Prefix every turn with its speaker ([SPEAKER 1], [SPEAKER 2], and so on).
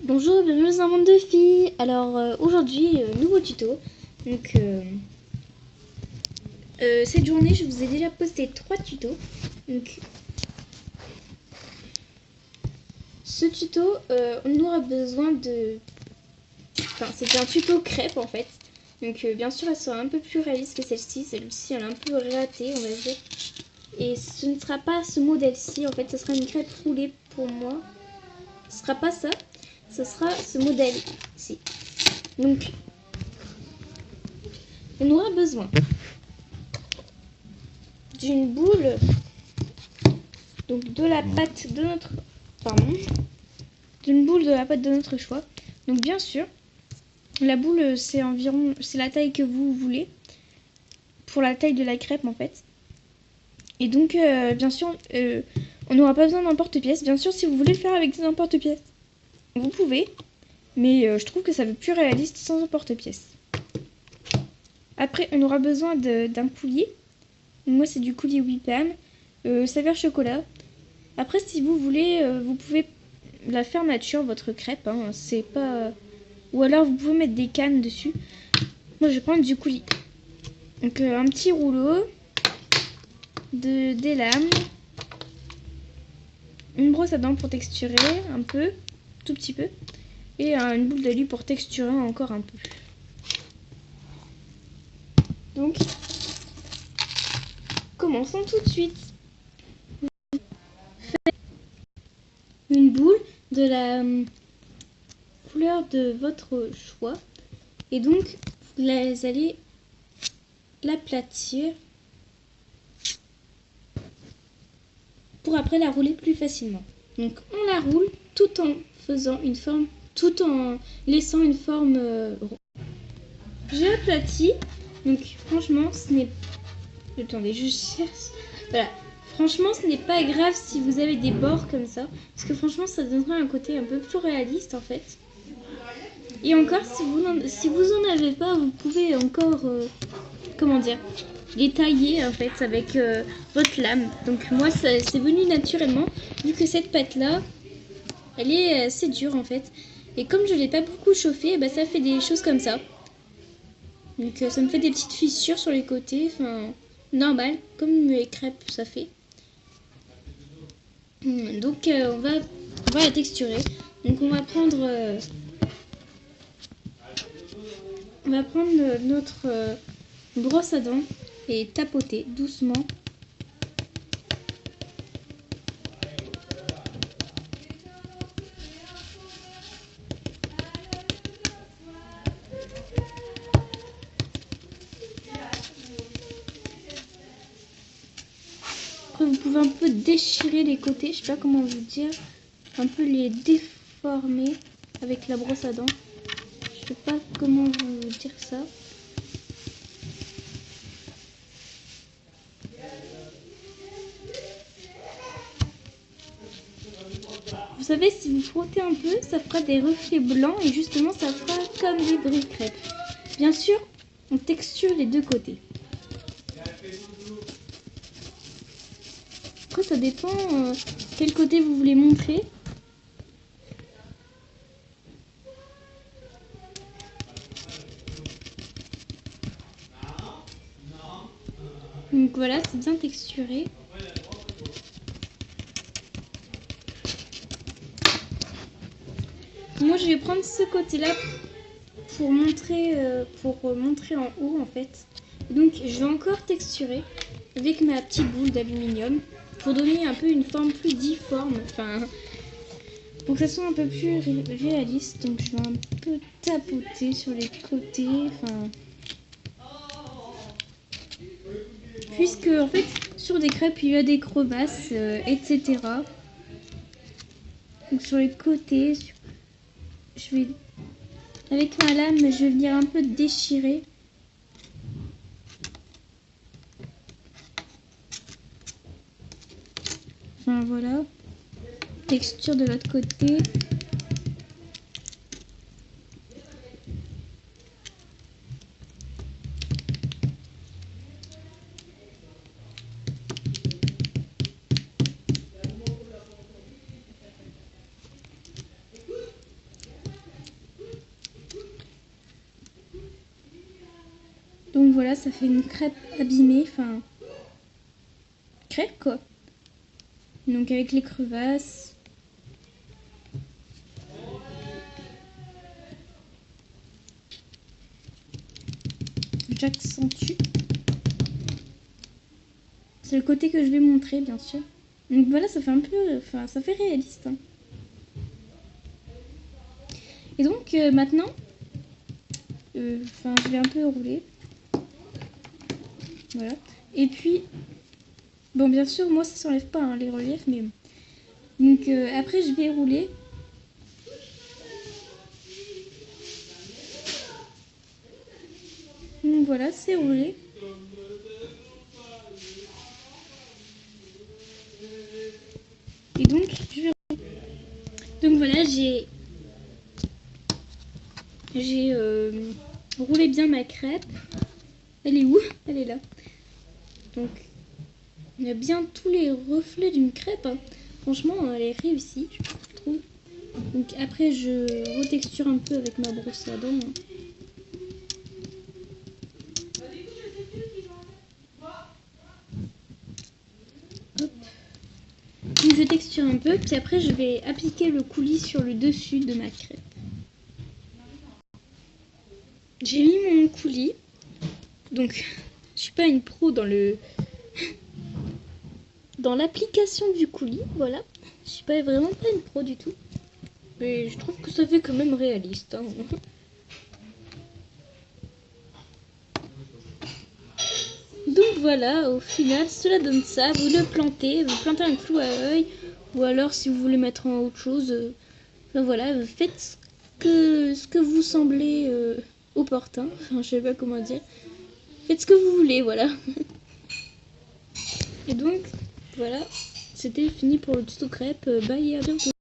[SPEAKER 1] Bonjour, bienvenue dans un monde de filles. Alors aujourd'hui, nouveau tuto. Donc cette journée, je vous ai déjà posté 3 tutos. Donc ce tuto, on aura besoin de... Enfin, c'est un tuto crêpe en fait. Donc bien sûr, elle sera un peu plus réaliste que celle-ci. Celle-ci, elle est un peu ratée, on va dire. Et ce ne sera pas ce modèle-ci. En fait, ce sera une crêpe roulée pour moi. Ce sera pas ça. Ce sera ce modèle-ci. Donc on aura besoin d'une boule, donc de la pâte de notre... Pardon. D'une boule de la pâte de notre choix. Donc bien sûr, la boule c'est la taille que vous voulez. Pour la taille de la crêpe en fait. Et donc bien sûr, on n'aura pas besoin d'un porte-pièce. Bien sûr, si vous voulez le faire avec un porte-pièce, vous pouvez. Mais je trouve que ça fait plus réaliste sans un porte-pièce. Après, on aura besoin d'un coulis. Moi, c'est du coulis Whippam. Saveur chocolat. Après, si vous voulez, vous pouvez la faire nature, votre crêpe. Hein, c'est pas... Ou alors, vous pouvez mettre des cannes dessus. Moi, je vais prendre du coulis. Donc, un petit rouleau. Des lames. Une brosse à dents pour texturer un peu. Tout petit peu. Et une boule d'alu pour texturer encore un peu. Donc, commençons tout de suite. Une boule de la couleur de votre choix. Et donc, vous allez l'aplatir pour après la rouler plus facilement. Donc, on la roule tout en faisant une forme, tout en laissant une forme ronde. J'ai aplati. Donc, franchement, ce n'est... Attendez, je cherche. Voilà. Franchement, ce n'est pas grave si vous avez des bords comme ça. Parce que franchement, ça donnera un côté un peu plus réaliste, en fait. Et encore, si vous en avez pas, vous pouvez encore... comment dire, les tailler en fait avec votre lame. Donc moi c'est venu naturellement vu que cette pâte là elle est assez dure en fait, et comme je l'ai pas beaucoup chauffée, bah, ça fait des choses comme ça. Donc ça me fait des petites fissures sur les côtés, enfin normal comme les crêpes ça fait. Donc on va la texturer. Donc on va prendre notre brosse à dents et tapoter doucement. Après vous pouvez un peu déchirer les côtés, je sais pas comment vous dire, un peu les déformer avec la brosse à dents. Je sais pas comment vous dire ça. Vous savez, si vous frottez un peu, ça fera des reflets blancs et justement ça fera comme des briques crêpes. Bien sûr, on texture les deux côtés. Après ça dépend quel côté vous voulez montrer. Donc voilà, c'est bien texturé. Moi je vais prendre ce côté-là pour montrer en haut en fait. Donc je vais encore texturer avec ma petite boule d'aluminium pour donner un peu une forme plus difforme, enfin pour que ça soit un peu plus réaliste. Donc je vais un peu tapoter sur les côtés, enfin puisque en fait sur des crêpes il y a des crevasses, etc. Donc sur les côtés, je vais avec ma lame, je vais venir un peu déchirer. Enfin voilà, texture de l'autre côté. Donc voilà, ça fait une crêpe abîmée, enfin crêpe quoi. Donc avec les crevasses. J'accentue. C'est le côté que je vais montrer bien sûr. Donc voilà, ça fait un peu, enfin ça fait réaliste. Hein. Et donc maintenant, je vais un peu rouler. Voilà. Et puis, bon bien sûr moi ça s'enlève pas hein, les reliefs, mais donc après je vais rouler. Donc voilà, c'est roulé. Et donc je vais rouler. Donc voilà, j'ai roulé bien ma crêpe. Elle est où? Elle est là. Donc il y a bien tous les reflets d'une crêpe. Hein. Franchement, elle est réussie, je trouve. Donc après, je retexture un peu avec ma brosse à dents. Hein. Hop. Donc je texture un peu, puis après je vais appliquer le coulis sur le dessus de ma crêpe. J'ai mis mon coulis. Donc je suis pas une pro dans l'application du coulis, voilà. Je suis vraiment pas une pro du tout. Mais je trouve que ça fait quand même réaliste. Hein. Donc voilà, au final, cela donne ça. Vous le plantez, vous plantez un clou à œil. Ou alors, si vous voulez mettre en autre chose, voilà, faites ce que vous semblez opportun. Enfin, je sais pas comment dire. Faites ce que vous voulez, voilà. Et donc, voilà, c'était fini pour le tuto crêpe. Bye et à bientôt.